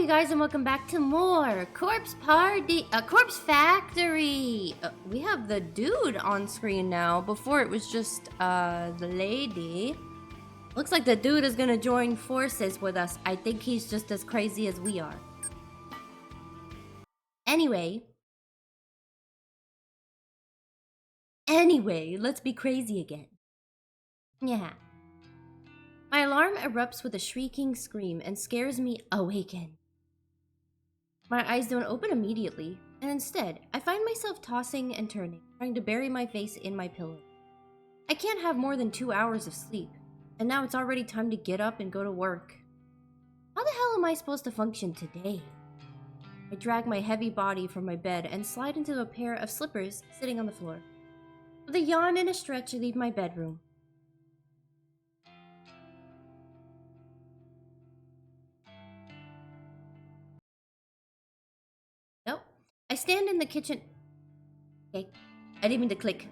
you guys, and welcome back to more Corpse Factory. We have the dude on screen now. Before it was just the lady. Looks like the dude is gonna join forces with us. I think he's just as crazy as we are. Anyway, let's be crazy again. Yeah. My alarm erupts with a shrieking scream and scares me awaken. My eyes don't open immediately, and instead, I find myself tossing and turning, trying to bury my face in my pillow. I can't have more than 2 hours of sleep, and now it's already time to get up and go to work. How the hell am I supposed to function today? I drag my heavy body from my bed and slide into a pair of slippers sitting on the floor. With a yawn and a stretch, I leave my bedroom. Nope. I stand in the kitchen. Okay, I didn't mean to click.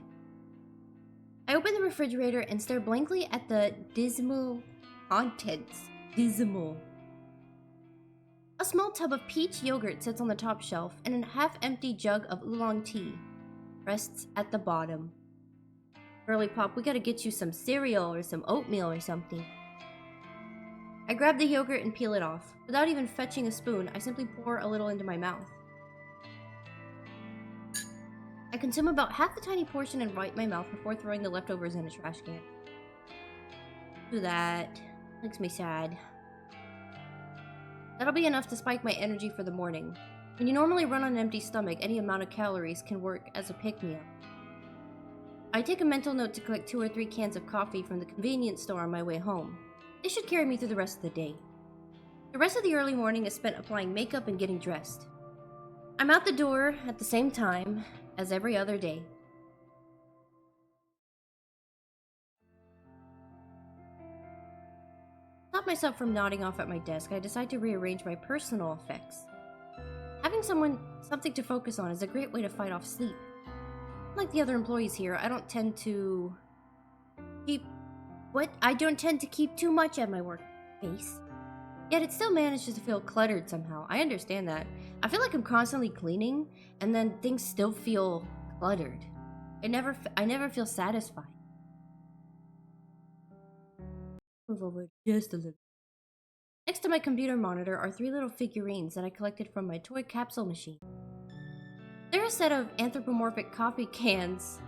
I open the refrigerator and stare blankly at the dismal contents. Dismal. A small tub of peach yogurt sits on the top shelf, and a half-empty jug of oolong tea rests at the bottom. Girly Pop, we gotta get you some cereal or some oatmeal or something. I grab the yogurt and peel it off. Without even fetching a spoon, I simply pour a little into my mouth. I consume about half the tiny portion and wipe my mouth before throwing the leftovers in a trash can. Do that. Makes me sad. That'll be enough to spike my energy for the morning. When you normally run on an empty stomach, any amount of calories can work as a pick-me-up. I take a mental note to collect 2 or 3 cans of coffee from the convenience store on my way home. They should carry me through the rest of the day. The rest of the early morning is spent applying makeup and getting dressed. I'm out the door at the same time as every other day. To stop myself from nodding off at my desk, I decide to rearrange my personal effects. Having something to focus on is a great way to fight off sleep. Like the other employees here, I don't tend to keep too much at my workspace. Yet it still manages to feel cluttered somehow. I understand that. I feel like I'm constantly cleaning, and then things still feel cluttered. I never feel satisfied. Move over just a little. Next to my computer monitor are 3 little figurines that I collected from my toy capsule machine. They're a set of anthropomorphic coffee cans.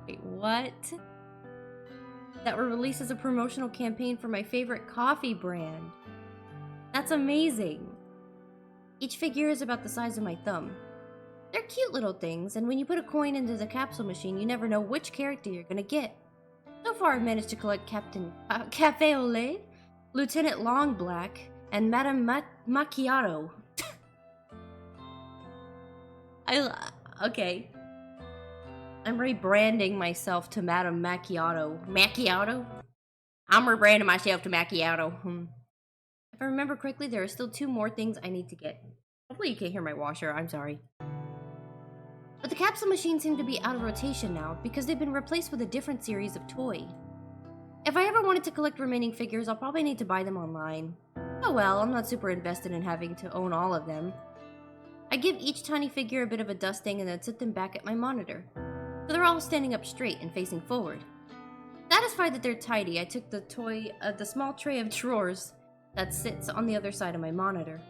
Wait, what? That were released as a promotional campaign for my favorite coffee brand. That's amazing. Each figure is about the size of my thumb. They're cute little things, and when you put a coin into the capsule machine, you never know which character you're gonna get. So far, I've managed to collect Captain Cafe au lait, Lieutenant Long Black, and Madame Macchiato. Okay. I'm rebranding myself to Madame Macchiato. Macchiato? I'm rebranding myself to Macchiato. If I remember correctly, there are still 2 more things I need to get. Hopefully you can't hear my washer, I'm sorry. But the capsule machines seem to be out of rotation now because they've been replaced with a different series of toy. If I ever wanted to collect remaining figures, I'll probably need to buy them online. Oh well, I'm not super invested in having to own all of them. I give each tiny figure a bit of a dusting and then sit them back at my monitor. So they're all standing up straight and facing forward. Satisfied that they're tidy, I took the small tray of drawers that sits on the other side of my monitor.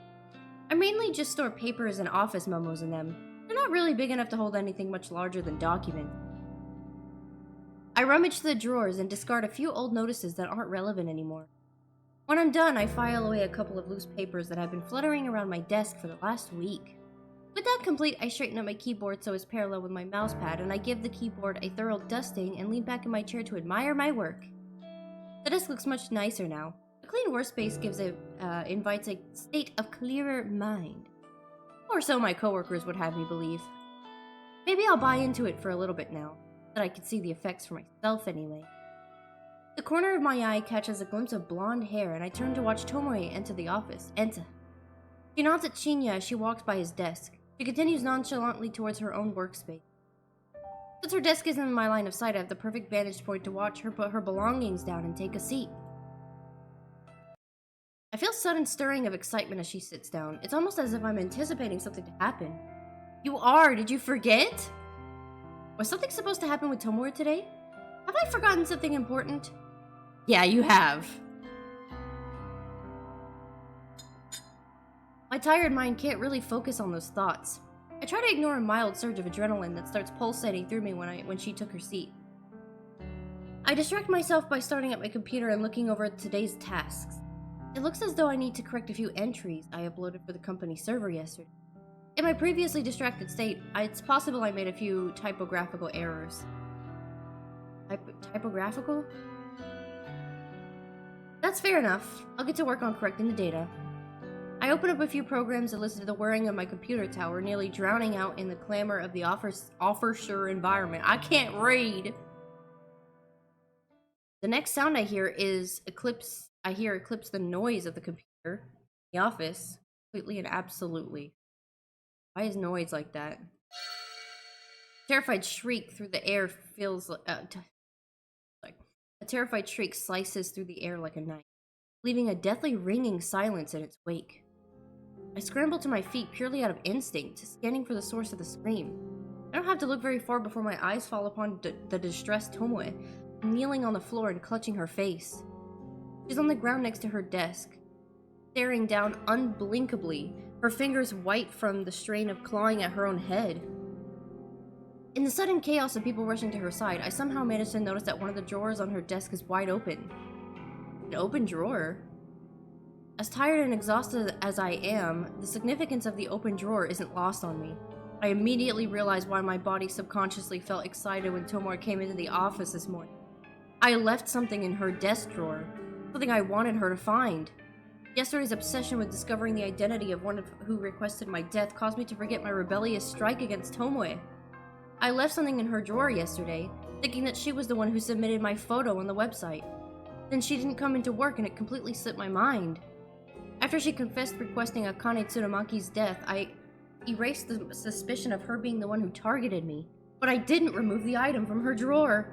I mainly just store papers and office memos in them. They're not really big enough to hold anything much larger than documents. I rummage through the drawers and discard a few old notices that aren't relevant anymore. When I'm done, I file away a couple of loose papers that have been fluttering around my desk for the last week. With that complete, I straighten up my keyboard so it's parallel with my mouse pad, and I give the keyboard a thorough dusting and lean back in my chair to admire my work. The desk looks much nicer now. A clean workspace invites a state of clearer mind. Or so my coworkers would have me believe. Maybe I'll buy into it for a little bit now, that I can see the effects for myself anyway. The corner of my eye catches a glimpse of blonde hair, and I turn to watch Tomoe enter the office. Enter. She nods at Shinya as she walks by his desk. She continues nonchalantly towards her own workspace. Since her desk isn't in my line of sight, I have the perfect vantage point to watch her put her belongings down and take a seat. I feel sudden stirring of excitement as she sits down. It's almost as if I'm anticipating something to happen. You are! Did you forget? Was something supposed to happen with Tomoe today? Have I forgotten something important? Yeah, you have. My tired mind can't really focus on those thoughts. I try to ignore a mild surge of adrenaline that starts pulsating through me when she took her seat. I distract myself by starting up my computer and looking over today's tasks. It looks as though I need to correct a few entries I uploaded for the company server yesterday. In my previously distracted state, it's possible I made a few typographical errors. Typographical? That's fair enough. I'll get to work on correcting the data. I open up a few programs and listen to the whirring of my computer tower, nearly drowning out in the clamor of the officer environment. I can't read! The next sound I hear is eclipse the noise of the computer, the office, completely and absolutely. Why is noise like that? A terrified shriek through the air feels like a terrified shriek slices through the air like a knife, leaving a deathly ringing silence in its wake. I scramble to my feet purely out of instinct, scanning for the source of the scream. I don't have to look very far before my eyes fall upon the distressed Tomoe, kneeling on the floor and clutching her face. She's on the ground next to her desk, staring down unblinkably, her fingers white from the strain of clawing at her own head. In the sudden chaos of people rushing to her side, I somehow managed to notice that one of the drawers on her desk is wide open. An open drawer? As tired and exhausted as I am, the significance of the open drawer isn't lost on me. I immediately realized why my body subconsciously felt excited when Tomoe came into the office this morning. I left something in her desk drawer, something I wanted her to find. Yesterday's obsession with discovering the identity of one who requested my death caused me to forget my rebellious strike against Tomoe. I left something in her drawer yesterday, thinking that she was the one who submitted my photo on the website. Then she didn't come into work and it completely slipped my mind. After she confessed requesting Akane Tsurumaki's death, I erased the suspicion of her being the one who targeted me, but I didn't remove the item from her drawer.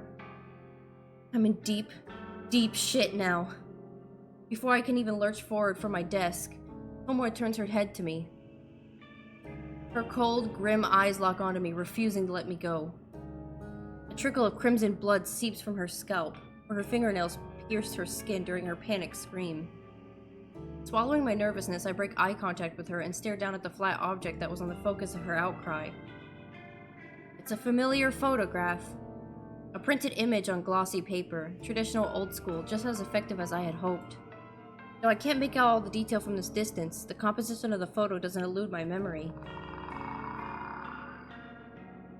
I'm in deep, deep shit now. Before I can even lurch forward from my desk, Tomoe turns her head to me. Her cold, grim eyes lock onto me, refusing to let me go. A trickle of crimson blood seeps from her scalp, where her fingernails pierced her skin during her panicked scream. Swallowing my nervousness, I break eye contact with her and stare down at the flat object that was on the focus of her outcry. It's a familiar photograph. A printed image on glossy paper, traditional old school, just as effective as I had hoped. Though I can't make out all the detail from this distance, the composition of the photo doesn't elude my memory.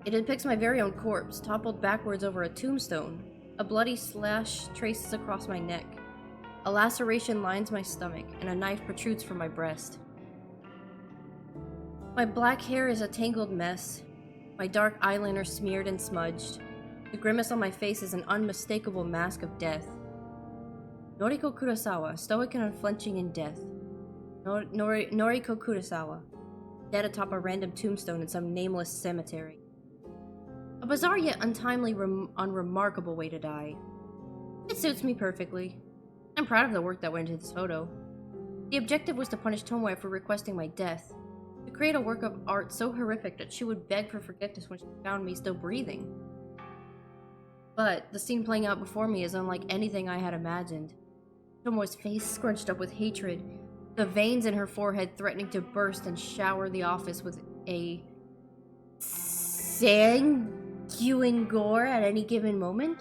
It depicts my very own corpse, toppled backwards over a tombstone. A bloody slash traces across my neck. A laceration lines my stomach, and a knife protrudes from my breast. My black hair is a tangled mess, my dark eyeliner smeared and smudged. The grimace on my face is an unmistakable mask of death. Noriko Kurosawa, stoic and unflinching in death. Noriko Kurosawa, dead atop a random tombstone in some nameless cemetery. A bizarre yet untimely, unremarkable way to die. It suits me perfectly. I'm proud of the work that went into this photo. The objective was to punish Tomoe for requesting my death, to create a work of art so horrific that she would beg for forgiveness when she found me still breathing. But the scene playing out before me is unlike anything I had imagined. Tomoe's face scrunched up with hatred, the veins in her forehead threatening to burst and shower the office with a sanguine gore at any given moment.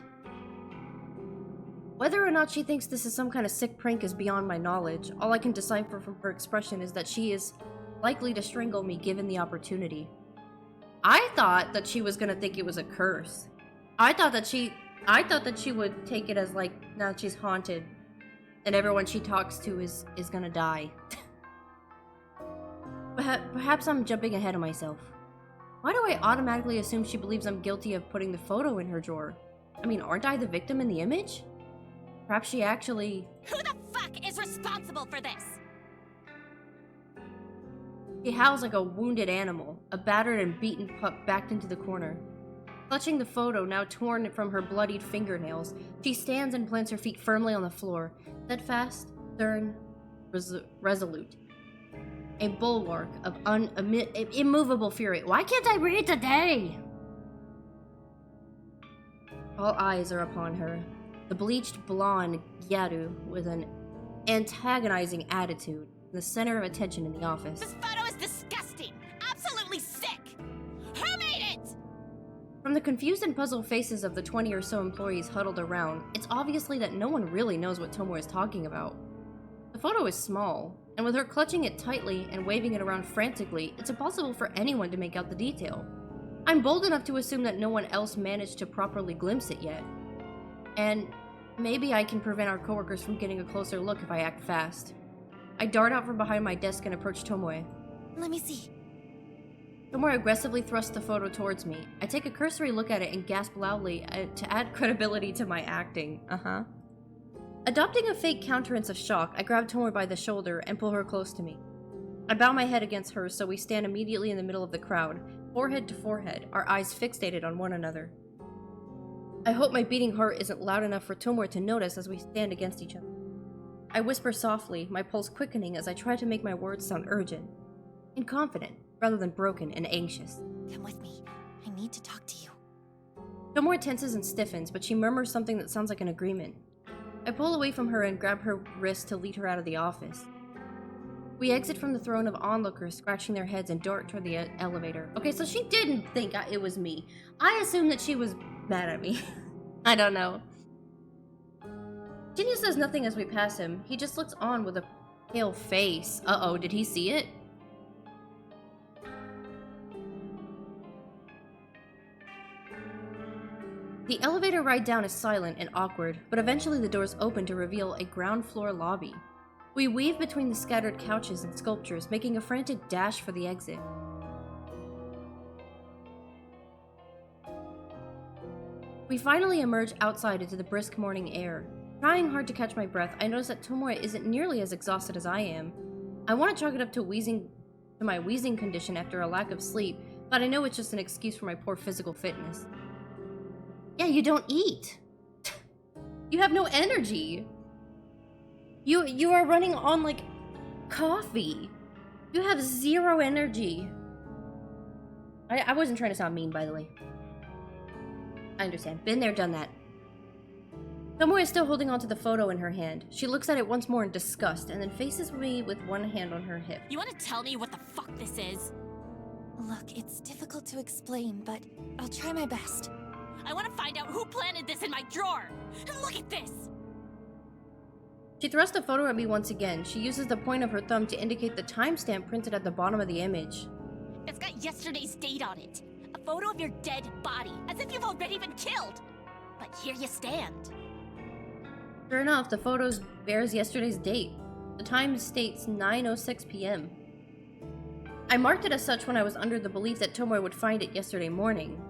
Whether or not she thinks this is some kind of sick prank is beyond my knowledge. All I can decipher from her expression is that she is likely to strangle me given the opportunity. I thought that she was gonna think it was a curse. I thought that she would take it as like, now she's haunted, and everyone she talks to is gonna die. Perhaps I'm jumping ahead of myself. Why do I automatically assume she believes I'm guilty of putting the photo in her drawer? I mean, aren't I the victim in the image? Perhaps she actually... Who the fuck is responsible for this? She howls like a wounded animal, a battered and beaten pup backed into the corner. Clutching the photo, now torn from her bloodied fingernails, she stands and plants her feet firmly on the floor, steadfast, stern, resolute. A bulwark of immovable fury. Why can't I read today? All eyes are upon her. The bleached blonde Gyaru with an antagonizing attitude, the center of attention in the office. This photo is disgusting! Absolutely sick! Who made it? From the confused and puzzled faces of the 20 or so employees huddled around, it's obviously that no one really knows what Tomoe is talking about. The photo is small, and with her clutching it tightly and waving it around frantically, it's impossible for anyone to make out the detail. I'm bold enough to assume that no one else managed to properly glimpse it yet. And maybe I can prevent our coworkers from getting a closer look if I act fast. I dart out from behind my desk and approach Tomoe. Let me see. Tomoe aggressively thrusts the photo towards me. I take a cursory look at it and gasp loudly to add credibility to my acting. Adopting a fake countenance of shock, I grab Tomoe by the shoulder and pull her close to me. I bow my head against hers so we stand immediately in the middle of the crowd, forehead to forehead, our eyes fixated on one another. I hope my beating heart isn't loud enough for Tomoe to notice as we stand against each other. I whisper softly, my pulse quickening as I try to make my words sound urgent and confident, rather than broken and anxious. Come with me. I need to talk to you. Tomoe tenses and stiffens, but she murmurs something that sounds like an agreement. I pull away from her and grab her wrist to lead her out of the office. We exit from the throne of onlookers, scratching their heads, and dart toward the elevator. Okay, so she didn't think it was me. I assumed that she was mad at me. I don't know. Shinya says nothing as we pass him. He just looks on with a pale face. Uh-oh, did he see it? The elevator ride down is silent and awkward, but eventually the doors open to reveal a ground floor lobby. We weave between the scattered couches and sculptures, making a frantic dash for the exit. We finally emerge outside into the brisk morning air. Trying hard to catch my breath, I notice that Tomoe isn't nearly as exhausted as I am. I want to chalk it up to my wheezing condition after a lack of sleep, but I know it's just an excuse for my poor physical fitness. Yeah, you don't eat. You have no energy. You are running on, like, coffee. You have zero energy. I wasn't trying to sound mean, by the way. I understand. Been there, done that. Tomoe is still holding onto the photo in her hand. She looks at it once more in disgust, and then faces me with one hand on her hip. You want to tell me what the fuck this is? Look, it's difficult to explain, but I'll try my best. I want to find out who planted this in my drawer! And look at this! She thrusts the photo at me once again. She uses the point of her thumb to indicate the timestamp printed at the bottom of the image. It's got yesterday's date on it. A photo of your dead body, as if you've already been killed. But here you stand. Sure enough, the photo bears yesterday's date. The time states 9:06 p.m. I marked it as such when I was under the belief that Tomoe would find it yesterday morning.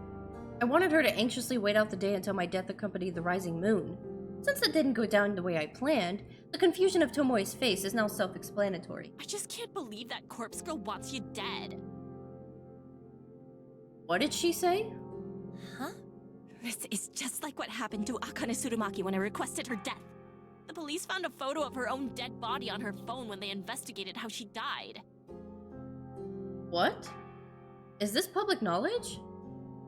I wanted her to anxiously wait out the day until my death accompanied the rising moon. Since it didn't go down the way I planned, the confusion of Tomoe's face is now self-explanatory. I just can't believe that corpse girl wants you dead. What did she say? Huh? This is just like what happened to Akane Tsurumaki when I requested her death. The police found a photo of her own dead body on her phone when they investigated how she died. What? Is this public knowledge?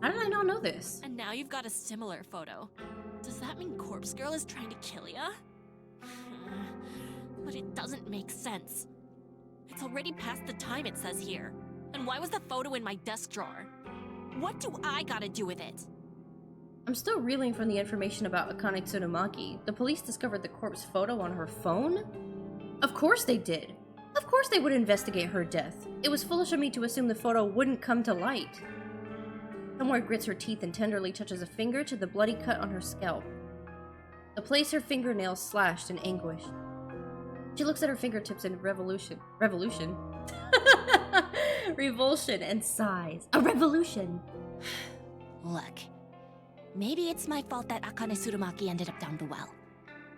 How did I not know this? And now you've got a similar photo. Does that mean Corpse Girl is trying to kill ya? But it doesn't make sense. It's already past the time it says here. And why was the photo in my desk drawer? What do I gotta do with it? I'm still reeling from the information about Akane Tsurumaki. The police discovered the corpse photo on her phone? Of course they did. Of course they would investigate her death. It was foolish of me to assume the photo wouldn't come to light. Tomoe grits her teeth and tenderly touches a finger to the bloody cut on her scalp. The place her fingernails slashed in anguish. She looks at her fingertips in revulsion and sighs. A revolution! Look, maybe it's my fault that Akane Tsurumaki ended up down the well.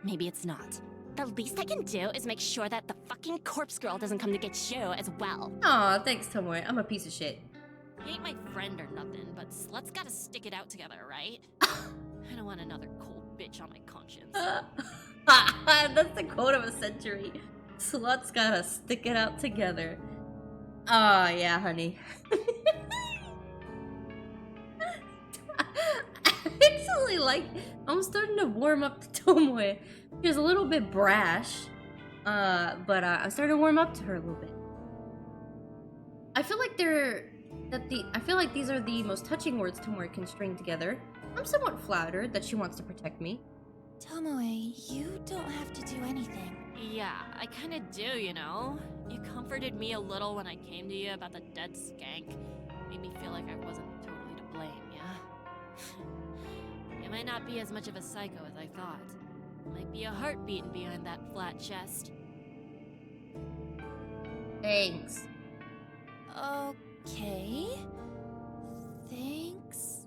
Maybe it's not. The least I can do is make sure that the fucking corpse girl doesn't come to get you as well. Aw, thanks Tomoe. I'm a piece of shit. You ain't my friend or nothing, but sluts gotta stick it out together, right? I don't want another cold bitch on my conscience. That's the quote of a century. Sluts gotta stick it out together. Oh, yeah, honey. Actually, like, I'm starting to warm up to Tomoe. She was a little bit brash, but I'm starting to warm up to her a little bit. I feel like I feel like these are the most touching words Tomoe can string together. I'm somewhat flattered that she wants to protect me. Tomoe, you don't have to do anything. Yeah, I kinda do, you know? You comforted me a little when I came to you about the dead skank. Made me feel like I wasn't totally to blame, yeah? You might not be as much of a psycho as I thought. Might be a heart beating behind that flat chest. Thanks. Okay. Thanks.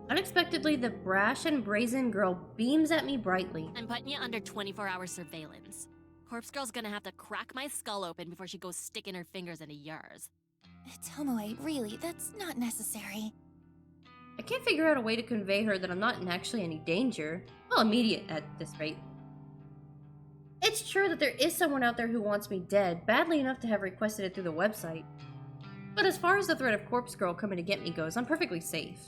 Unexpectedly, the brash and brazen girl beams at me brightly. I'm putting you under 24-hour surveillance. Corpse Girl's gonna have to crack my skull open before she goes sticking her fingers into yours. Tomoe, really, that's not necessary. I can't figure out a way to convey her that I'm not in actually any danger. Well, immediate at this rate. It's true that there is someone out there who wants me dead, badly enough to have requested it through the website. But as far as the threat of Corpse Girl coming to get me goes, I'm perfectly safe.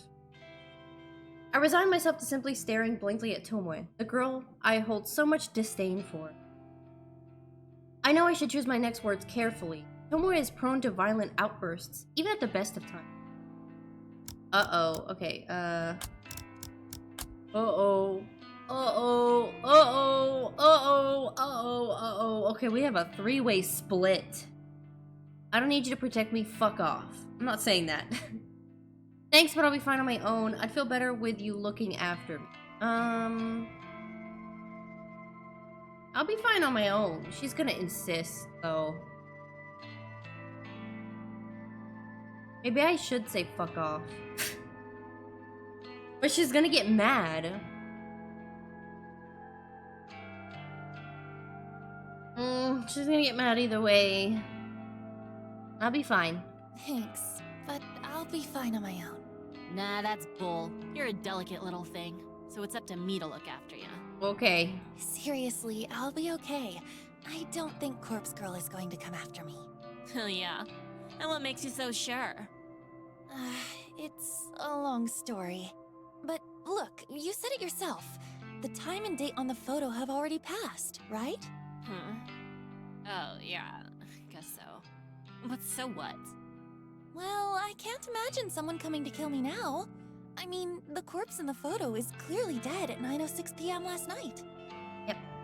I resign myself to simply staring blankly at Tomoe, the girl I hold so much disdain for. I know I should choose my next words carefully. Tomoe is prone to violent outbursts, even at the best of times. Uh-oh, okay, uh-oh. Uh-oh, uh-oh, uh-oh, uh-oh, uh-oh. Okay, we have a three-way split. I don't need you to protect me, fuck off. I'm not saying that. Thanks, but I'll be fine on my own. I'd feel better with you looking after me. I'll be fine on my own. She's gonna insist, though. Maybe I should say fuck off. But she's gonna get mad. She's gonna get mad either way. I'll be fine. Thanks, but I'll be fine on my own. Nah, that's bull. You're a delicate little thing, so it's up to me to look after you. Okay. Seriously, I'll be okay. I don't think Corpse Girl is going to come after me. Oh yeah? And what makes you so sure? It's a long story. But look, you said it yourself. The time and date on the photo have already passed, right? Oh, yeah, guess so. But so what? Well, I can't imagine someone coming to kill me now. I mean, the corpse in the photo is clearly dead at 9:06 p.m. last night.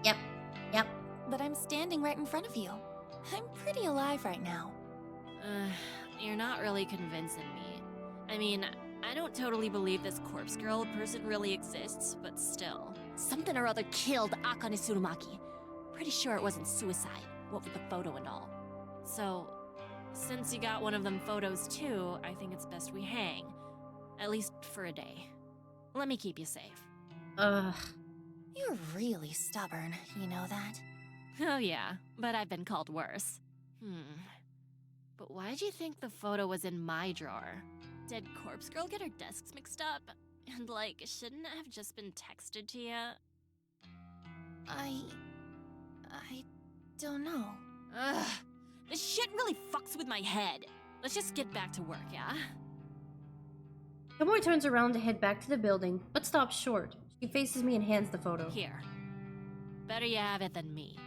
Yep. But I'm standing right in front of you. I'm pretty alive right now. You're not really convincing me. I mean, I don't totally believe this Corpse Girl person really exists, but still. Something or other killed Akane Tsurumaki. Pretty sure it wasn't suicide, what with the photo and all. So, since you got one of them photos too, I think it's best we hang. At least for a day. Let me keep you safe. You're really stubborn, you know that? Oh yeah, but I've been called worse. But why'd you think the photo was in my drawer? Did Corpse Girl get her desks mixed up? And like, shouldn't it have just been texted to you? I don't know. Ugh, this shit really fucks with my head. Let's just get back to work, yeah? Tomoe turns around to head back to the building, but stops short. She faces me and hands the photo. Here. Better you have it than me.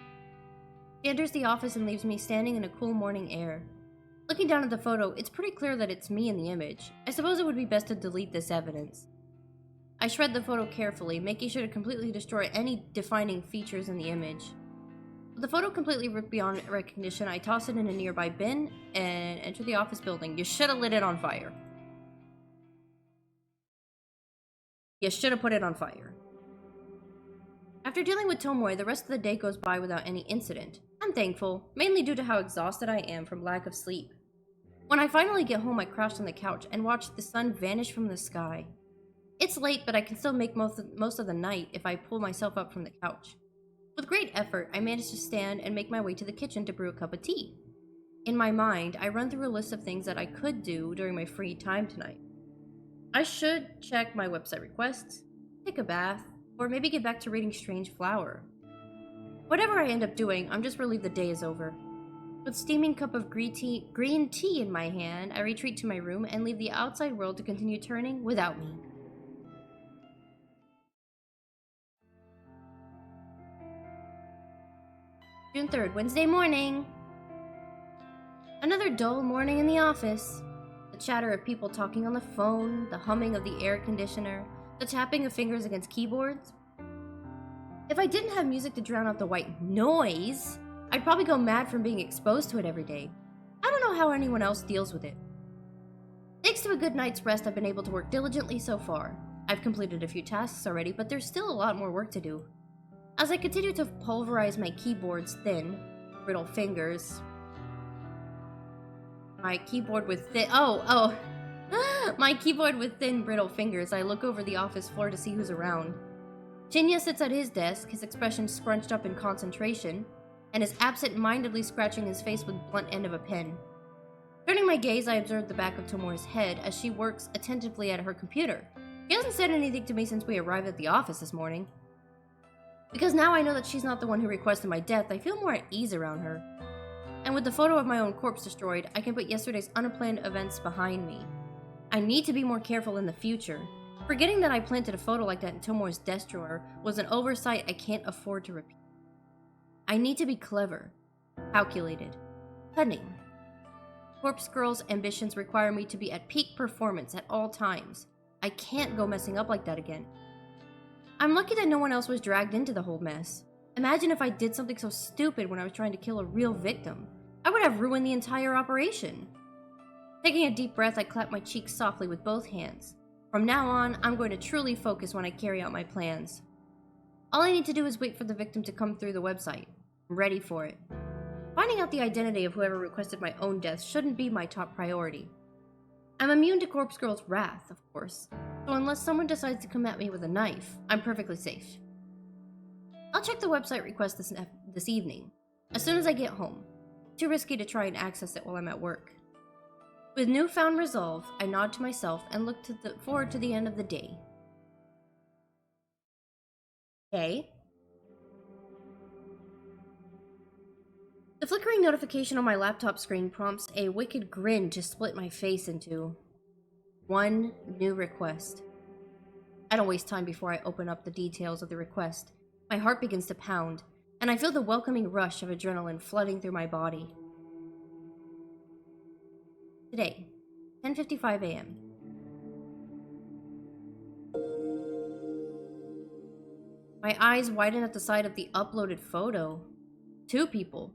She enters the office and leaves me standing in the cool morning air. Looking down at the photo, it's pretty clear that it's me in the image. I suppose it would be best to delete this evidence. I shred the photo carefully, making sure to completely destroy any defining features in the image. With the photo completely ripped beyond recognition, I toss it in a nearby bin and enter the office building. You should have lit it on fire. You should have put it on fire. After dealing with Tomoe, the rest of the day goes by without any incident. I'm thankful, mainly due to how exhausted I am from lack of sleep. When I finally get home, I crouch on the couch and watch the sun vanish from the sky. It's late, but I can still make most of the night if I pull myself up from the couch. With great effort, I manage to stand and make my way to the kitchen to brew a cup of tea. In my mind, I run through a list of things that I could do during my free time tonight. I should check my website requests, take a bath, or maybe get back to reading Strange Flower. Whatever I end up doing, I'm just relieved the day is over. With steaming cup of green tea in my hand, I retreat to my room and leave the outside world to continue turning without me. June 3rd, Wednesday morning. Another dull morning in the office. The chatter of people talking on the phone, the humming of the air conditioner, the tapping of fingers against keyboards. If I didn't have music to drown out the white noise, I'd probably go mad from being exposed to it every day. I don't know how anyone else deals with it. Thanks to a good night's rest, I've been able to work diligently so far. I've completed a few tasks already, but there's still a lot more work to do. As I continue to pulverize my keyboard's thin, brittle fingers... My keyboard with thin... My keyboard with thin, brittle fingers, I look over the office floor to see who's around. Shinya sits at his desk, his expression scrunched up in concentration, and is absent-mindedly scratching his face with the blunt end of a pen. Turning my gaze, I observe the back of Tomore's head as she works attentively at her computer. She hasn't said anything to me since we arrived at the office this morning. Because now I know that she's not the one who requested my death, I feel more at ease around her. And with the photo of my own corpse destroyed, I can put yesterday's unplanned events behind me. I need to be more careful in the future. Forgetting that I planted a photo like that in Tomore's desk drawer was an oversight I can't afford to repeat. I need to be clever, calculated, cunning. Corpse Girl's ambitions require me to be at peak performance at all times. I can't go messing up like that again. I'm lucky that no one else was dragged into the whole mess. Imagine if I did something so stupid when I was trying to kill a real victim. I would have ruined the entire operation. Taking a deep breath, I clap my cheeks softly with both hands. From now on, I'm going to truly focus when I carry out my plans. All I need to do is wait for the victim to come through the website. I'm ready for it. Finding out the identity of whoever requested my own death shouldn't be my top priority. I'm immune to Corpse Girl's wrath, of course, so unless someone decides to come at me with a knife, I'm perfectly safe. I'll check the website request this evening, as soon as I get home. Too risky to try and access it while I'm at work. With newfound resolve, I nod to myself and look forward to the end of the day. Okay. The flickering notification on my laptop screen prompts a wicked grin to split my face into. One new request. I don't waste time before I open up the details of the request. My heart begins to pound, and I feel the welcoming rush of adrenaline flooding through my body. Today, 10:55 a.m. My eyes widen at the sight of the uploaded photo. Two people.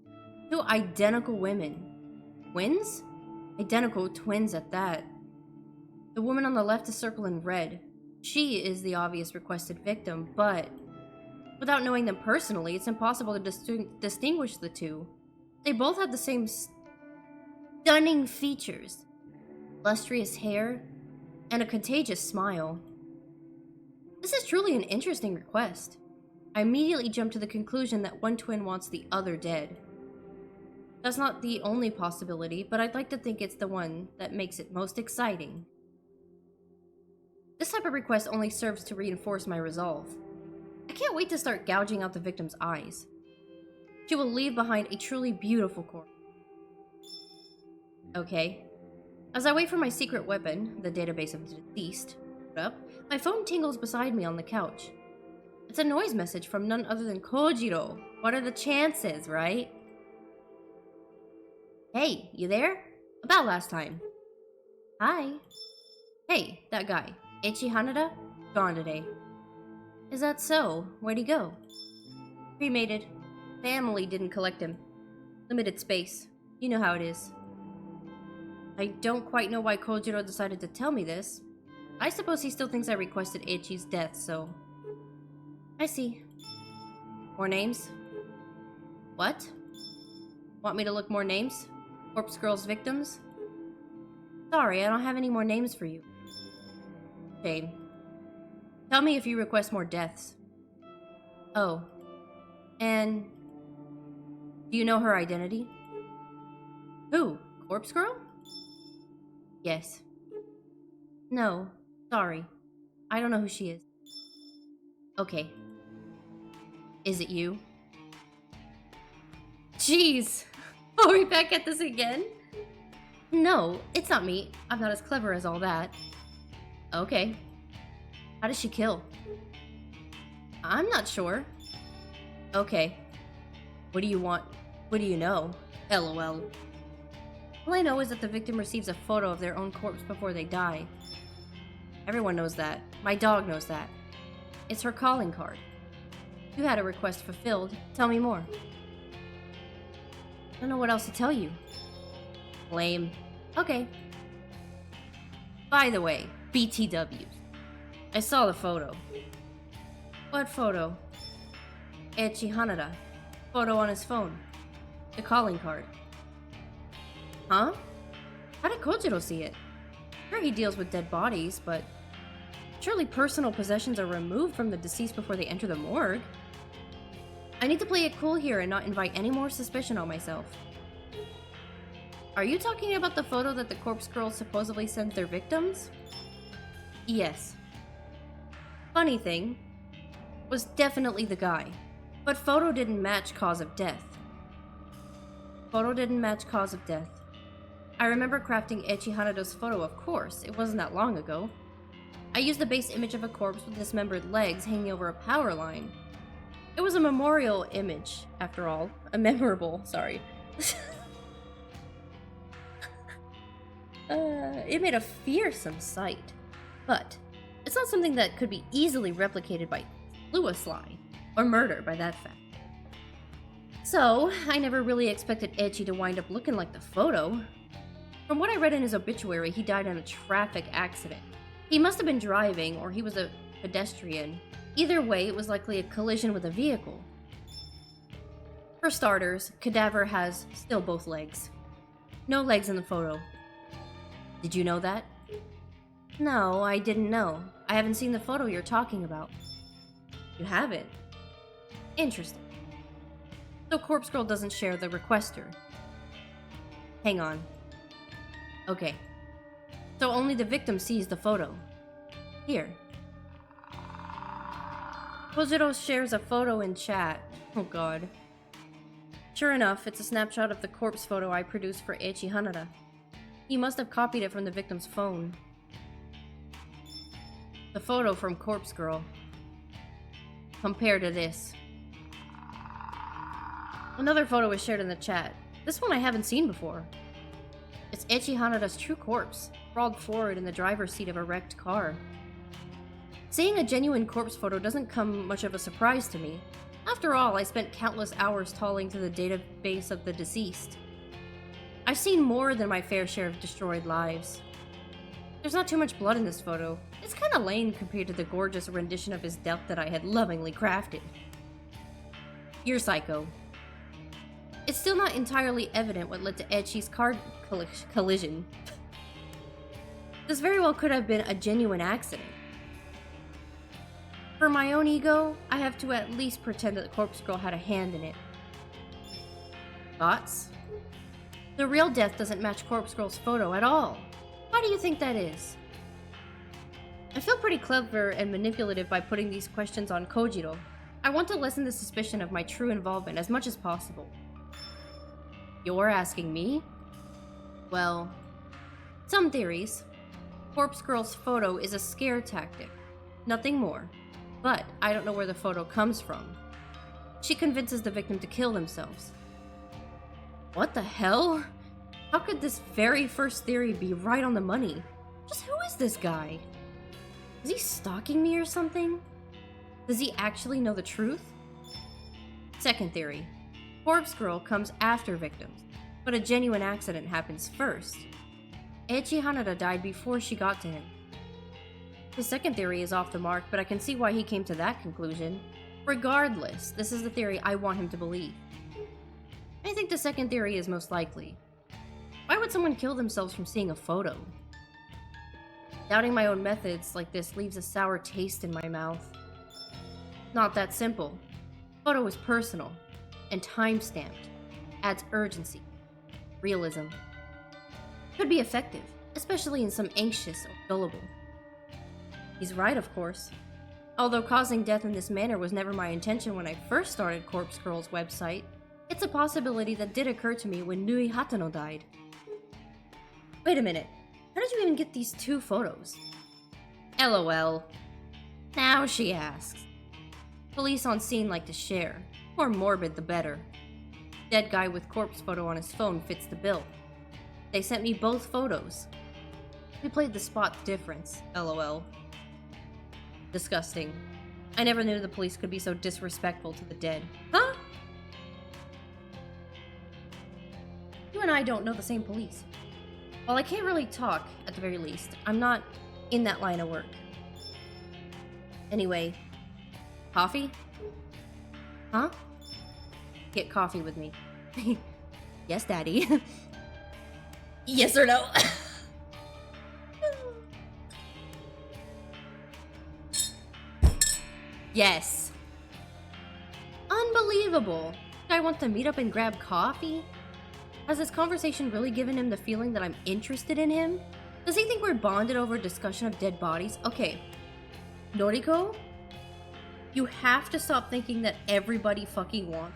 Two identical women. Twins? Identical twins at that. The woman on the left is circled in red. She is the obvious requested victim, but without knowing them personally, it's impossible to distinguish the two. They both have the same stunning features, lustrous hair, and a contagious smile. This is truly an interesting request. I immediately jump to the conclusion that one twin wants the other dead. That's not the only possibility, but I'd like to think it's the one that makes it most exciting. This type of request only serves to reinforce my resolve. I can't wait to start gouging out the victim's eyes. She will leave behind a truly beautiful corpse. Okay. As I wait for my secret weapon, the database of the deceased, up, my phone tingles beside me on the couch. It's a noise message from none other than Kojiro. What are the chances, right? Hey, you there? About last time. Hi. Hey, that guy. Ichi Hanada? Gone today. Is that so? Where'd he go? Cremated. Family didn't collect him. Limited space. You know how it is. I don't quite know why Kojiro decided to tell me this. I suppose he still thinks I requested Ichi's death, so... I see. More names? What? Want me to look more names? Corpse Girl's victims? Sorry, I don't have any more names for you. Shame. Tell me if you request more deaths. Oh. And... do you know her identity? Who? Corpse Girl? Yes. No. Sorry. I don't know who she is. Okay. Is it you? jeez. Are we back at this again? No, it's not me. I'm not as clever as all that. Okay. How does she kill? I'm not sure. Okay. What do you want? What do you know? LOL. All I know is that the victim receives a photo of their own corpse before they die. Everyone knows that. My dog knows that. It's her calling card. You had a request fulfilled. Tell me more. I don't know what else to tell you. Lame. Okay. By the way, BTWs. I saw the photo. What photo? Eiichi Hanada. Photo on his phone. The calling card. Huh? How did Kojiro see it? Sure, he deals with dead bodies, but surely personal possessions are removed from the deceased before they enter the morgue. I need to play it cool here and not invite any more suspicion on myself. Are you talking about the photo that the corpse girls supposedly sent their victims? Yes. Funny thing, was definitely the guy, but photo didn't match cause of death. Photo didn't match cause of death. I remember crafting Eiichi Hanada's photo, of course. It wasn't that long ago. I used the base image of a corpse with dismembered legs hanging over a power line. It was a memorial image, after all. A memorable, sorry. It made a fearsome sight. But it's not something that could be easily replicated by suicide or murder by that fact. So, I never really expected Eiichi to wind up looking like the photo. From what I read in his obituary, he died in a traffic accident. He must have been driving, or he was a pedestrian. Either way, it was likely a collision with a vehicle. For starters, cadaver has still both legs. No legs in the photo. Did you know that? No, I didn't know. I haven't seen the photo you're talking about. You haven't? Interesting. So Corpse Girl doesn't share the requester. Hang on. Okay. So only the victim sees the photo. Here. Kojiro shares a photo in chat. Oh god. Sure enough, it's a snapshot of the corpse photo I produced for Eiichi Hanada. He must have copied it from the victim's phone. The photo from Corpse Girl. Compare to this. Another photo is shared in the chat. This one I haven't seen before. It's Eiichi Hanada's true corpse, sprawled forward in the driver's seat of a wrecked car. Seeing a genuine corpse photo doesn't come much of a surprise to me. After all, I spent countless hours trawling through the database of the deceased. I've seen more than my fair share of destroyed lives. There's not too much blood in this photo. It's kinda lame compared to the gorgeous rendition of his death that I had lovingly crafted. You're psycho. It's still not entirely evident what led to Eiichi's car collision. This very well could have been a genuine accident. For my own ego, I have to at least pretend that the Corpse Girl had a hand in it. Thoughts? The real death doesn't match Corpse Girl's photo at all. Why do you think that is? I feel pretty clever and manipulative by putting these questions on Kojiro. I want to lessen the suspicion of my true involvement as much as possible. You're asking me? Well, some theories. Corpse Girl's photo is a scare tactic. Nothing more. But I don't know where the photo comes from. She convinces the victim to kill themselves. What the hell? How could this very first theory be right on the money? Just who is this guy? Is he stalking me or something? Does he actually know the truth? Second theory. Corpse Girl comes after victims, but a genuine accident happens first. Eiichi Hanada died before she got to him. The second theory is off the mark, but I can see why he came to that conclusion. Regardless, this is the theory I want him to believe. I think the second theory is most likely. Why would someone kill themselves from seeing a photo? Doubting my own methods like this leaves a sour taste in my mouth. Not that simple. Photo is personal and time-stamped. Adds urgency, realism. Could be effective, especially in some anxious or gullible. He's right, of course. Although causing death in this manner was never my intention when I first started Corpse Girl's website, It's a possibility that did occur to me when Nui Hatano died. Wait a minute. How did you even get these 2 photos? LOL. Now she asks. Police on scene like to share. More morbid the better. Dead guy with corpse photo on his phone fits the bill. They sent me both photos. We played the spot difference. LOL. Disgusting. I never knew the police could be so disrespectful to the dead. Huh? You and I don't know the same police. While I can't really talk, at the very least, I'm not in that line of work. Anyway, coffee? Huh? Get coffee with me. Yes, Daddy. Yes or no? Yes. Unbelievable. I want to meet up and grab coffee? Has this conversation really given him the feeling that I'm interested in him? Does he think we're bonded over a discussion of dead bodies? Okay. Noriko? You have to stop thinking that everybody fucking wants.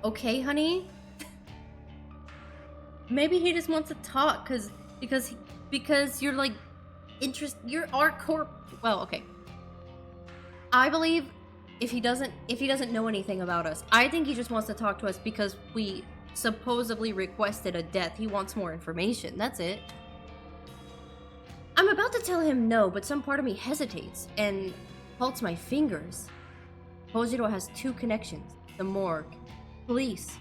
Okay, honey? Maybe he just wants to talk because you're like you're our core. Well, okay. I believe if he doesn't know anything about us, I think he just wants to talk to us because we supposedly requested a death. He wants more information. That's it. I'm about to tell him no, but some part of me hesitates and halts my fingers. Kojiro has 2 connections. The morgue. Police.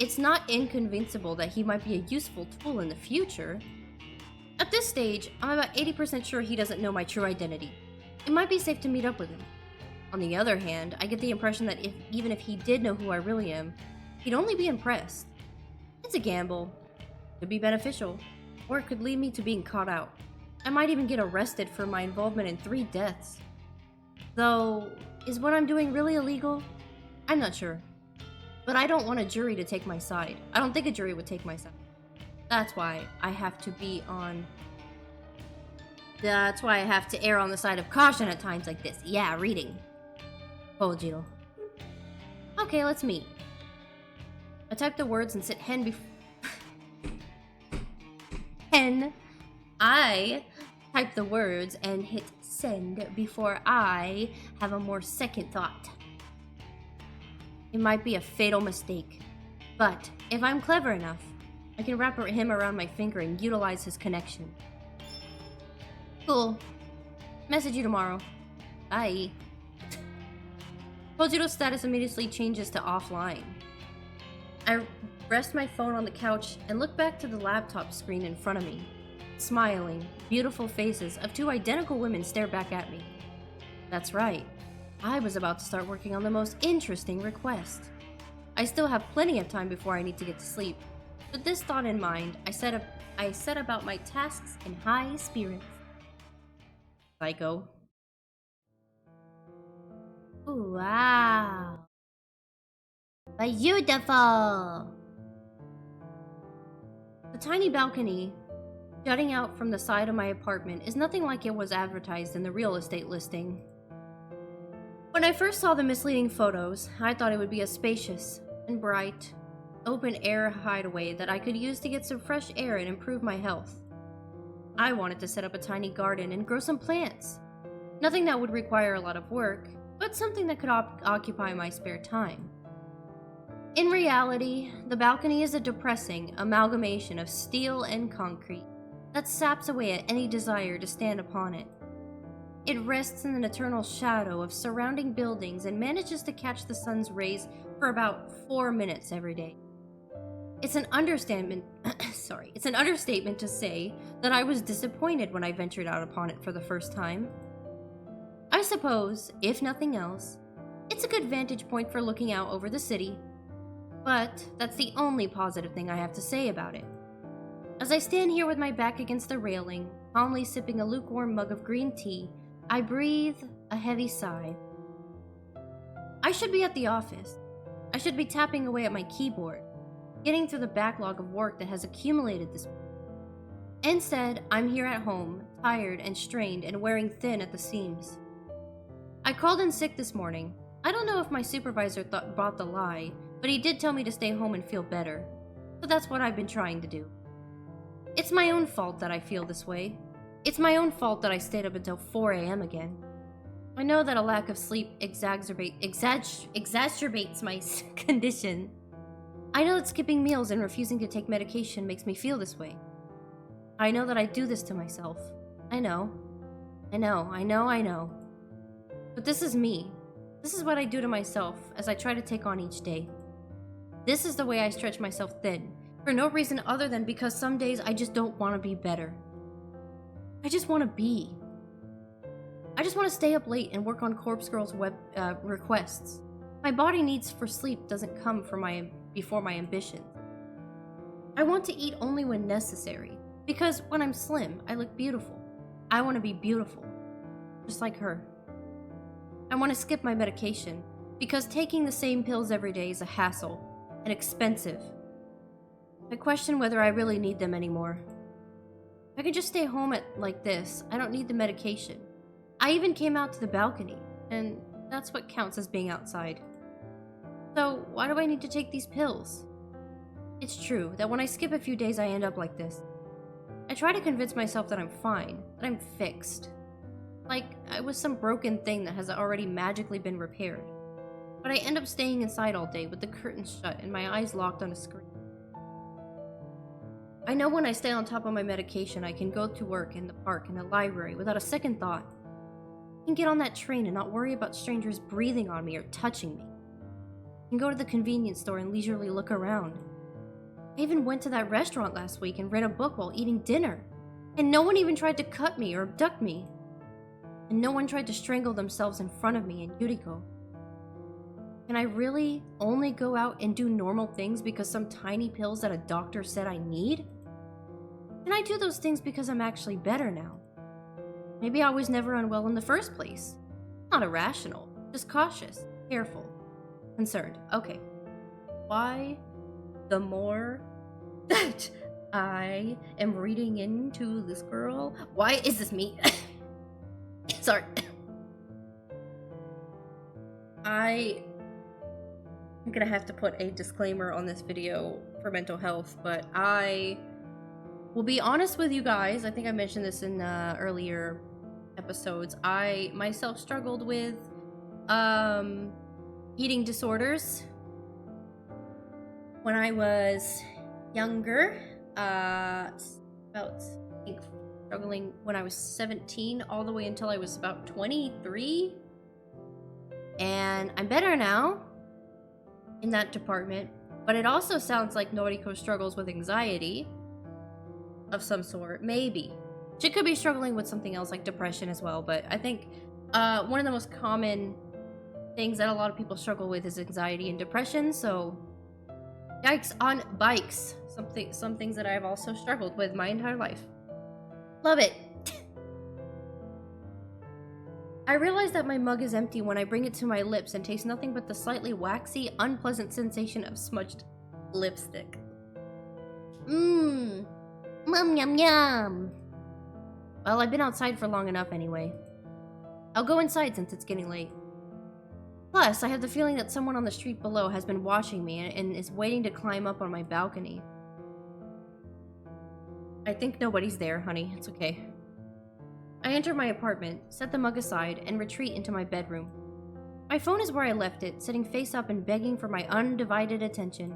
It's not inconceivable that he might be a useful tool in the future. At this stage, I'm about 80% sure he doesn't know my true identity. It might be safe to meet up with him. On the other hand, I get the impression that even if he did know who I really am, he'd only be impressed. It's a gamble. It could be beneficial, or it could lead me to being caught out. I might even get arrested for my involvement in 3 deaths. Though, is what I'm doing really illegal? I'm not sure. But I don't want a jury to take my side. I don't think a jury would take my side. That's why I have to err on the side of caution at times like this. Yeah, reading. Kojiro. Okay, let's meet. I type the words and sit hen before... hen. I type the words and hit send before I have a more second thought. It might be a fatal mistake, but if I'm clever enough, I can wrap him around my finger and utilize his connection. Cool. Message you tomorrow. Bye. Kojiro's status immediately changes to offline. I rest my phone on the couch and look back to the laptop screen in front of me. Smiling, beautiful faces of 2 identical women stare back at me. That's right. I was about to start working on the most interesting request. I still have plenty of time before I need to get to sleep. With this thought in mind, I set about my tasks in high spirits. Psycho. Ooh, wow. Beautiful! The tiny balcony jutting out from the side of my apartment is nothing like it was advertised in the real estate listing. When I first saw the misleading photos, I thought it would be a spacious and bright, open-air hideaway that I could use to get some fresh air and improve my health. I wanted to set up a tiny garden and grow some plants. Nothing that would require a lot of work, but something that could occupy my spare time. In reality, the balcony is a depressing amalgamation of steel and concrete that saps away at any desire to stand upon it. It rests in an eternal shadow of surrounding buildings and manages to catch the sun's rays for about 4 minutes every day. It's an understatement to say that I was disappointed when I ventured out upon it for the first time. I suppose, if nothing else, it's a good vantage point for looking out over the city, but that's the only positive thing I have to say about it. As I stand here with my back against the railing, calmly sipping a lukewarm mug of green tea, I breathe a heavy sigh. I should be at the office. I should be tapping away at my keyboard, getting through the backlog of work that has accumulated this week. Instead, I'm here at home, tired and strained and wearing thin at the seams. I called in sick this morning. I don't know if my supervisor bought the lie, but he did tell me to stay home and feel better. So that's what I've been trying to do. It's my own fault that I feel this way. It's my own fault that I stayed up until 4 a.m. again. I know that a lack of sleep exacerbates my condition. I know that skipping meals and refusing to take medication makes me feel this way. I know that I do this to myself. I know. But this is me. This is what I do to myself as I try to take on each day. This is the way I stretch myself thin, for no reason other than because some days I just don't want to be better. I just want to be. I just want to stay up late and work on Corpse Girl's requests. My body needs for sleep doesn't come before my ambition. I want to eat only when necessary, because when I'm slim, I look beautiful. I want to be beautiful, just like her. I want to skip my medication, because taking the same pills every day is a hassle and expensive. I question whether I really need them anymore. I can just stay home like this. I don't need the medication. I even came out to the balcony, and that's what counts as being outside. So why do I need to take these pills? It's true that when I skip a few days I end up like this. I try to convince myself that I'm fine, that I'm fixed. Like I was some broken thing that has already magically been repaired. But I end up staying inside all day with the curtains shut and my eyes locked on a screen. I know when I stay on top of my medication I can go to work in the park, in the library, without a second thought. I can get on that train and not worry about strangers breathing on me or touching me. I can go to the convenience store and leisurely look around. I even went to that restaurant last week and read a book while eating dinner. And no one even tried to cut me or abduct me. And no one tried to strangle themselves in front of me in Yuriko. Can I really only go out and do normal things because some tiny pills that a doctor said I need? Can I do those things because I'm actually better now? Maybe I was never unwell in the first place. Not irrational, just cautious, careful, concerned. Okay. Why? The more that I am reading into this girl. Why is this me? Sorry. I'm gonna have to put a disclaimer on this video for mental health, but I will be honest with you guys. I think I mentioned this in earlier episodes. I myself struggled with eating disorders when I was younger. Struggling when I was 17 all the way until I was about 23. And I'm better now in that department, but it also sounds like Noriko struggles with anxiety of some sort. Maybe. She could be struggling with something else like depression as well, but I think one of the most common things that a lot of people struggle with is anxiety and depression, so yikes on bikes. Some things that I've also struggled with my entire life. Love it. I realize that my mug is empty when I bring it to my lips and taste nothing but the slightly waxy, unpleasant sensation of smudged lipstick. Mmm. Yum yum. Well, I've been outside for long enough anyway. I'll go inside since it's getting late. Plus, I have the feeling that someone on the street below has been watching me and is waiting to climb up on my balcony. I think nobody's there, honey. It's okay. I enter my apartment, set the mug aside, and retreat into my bedroom. My phone is where I left it, sitting face up and begging for my undivided attention.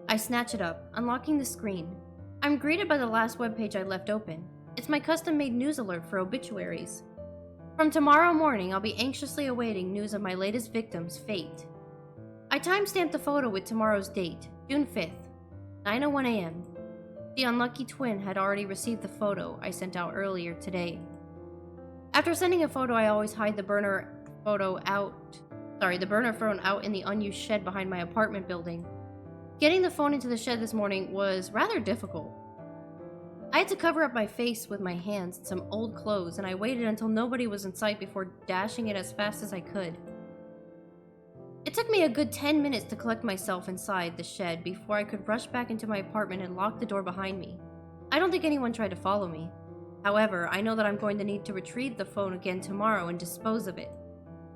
I snatch it up, unlocking the screen. I'm greeted by the last webpage I left open. It's my custom-made news alert for obituaries. From tomorrow morning, I'll be anxiously awaiting news of my latest victim's fate. I timestamped the photo with tomorrow's date, June 5th, 9:01 a.m. The unlucky twin had already received the photo I sent out earlier today. After sending a photo, I always hide the burner phone out in the unused shed behind my apartment building. Getting the phone into the shed this morning was rather difficult. I had to cover up my face with my hands and some old clothes, and I waited until nobody was in sight before dashing it as fast as I could. It took me a good 10 minutes to collect myself inside the shed before I could rush back into my apartment and lock the door behind me. I don't think anyone tried to follow me. However, I know that I'm going to need to retrieve the phone again tomorrow and dispose of it.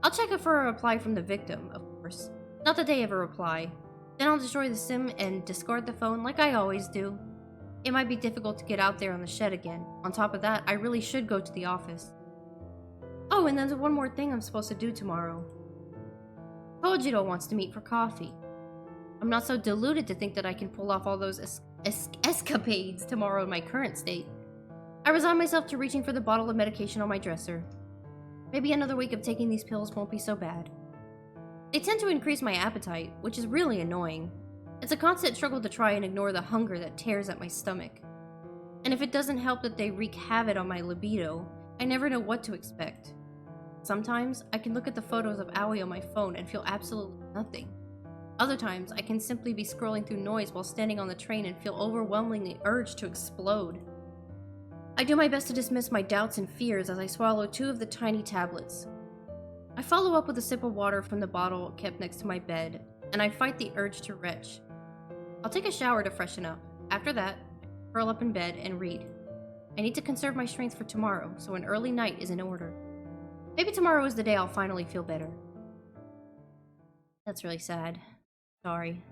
I'll check it for a reply from the victim, of course. Not that they ever reply. Then I'll destroy the SIM and discard the phone like I always do. It might be difficult to get out there on the shed again. On top of that, I really should go to the office. Oh, and there's one more thing I'm supposed to do tomorrow. Kojiro wants to meet for coffee. I'm not so deluded to think that I can pull off all those escapades tomorrow in my current state. I resign myself to reaching for the bottle of medication on my dresser. Maybe another week of taking these pills won't be so bad. They tend to increase my appetite, which is really annoying. It's a constant struggle to try and ignore the hunger that tears at my stomach. And if it doesn't help that they wreak havoc on my libido, I never know what to expect. Sometimes, I can look at the photos of Aoi on my phone and feel absolutely nothing. Other times, I can simply be scrolling through noise while standing on the train and feel overwhelmingly urged to explode. I do my best to dismiss my doubts and fears as I swallow 2 of the tiny tablets. I follow up with a sip of water from the bottle kept next to my bed, and I fight the urge to retch. I'll take a shower to freshen up. After that, I curl up in bed and read. I need to conserve my strength for tomorrow, so an early night is in order. Maybe tomorrow is the day I'll finally feel better. That's really sad. Sorry.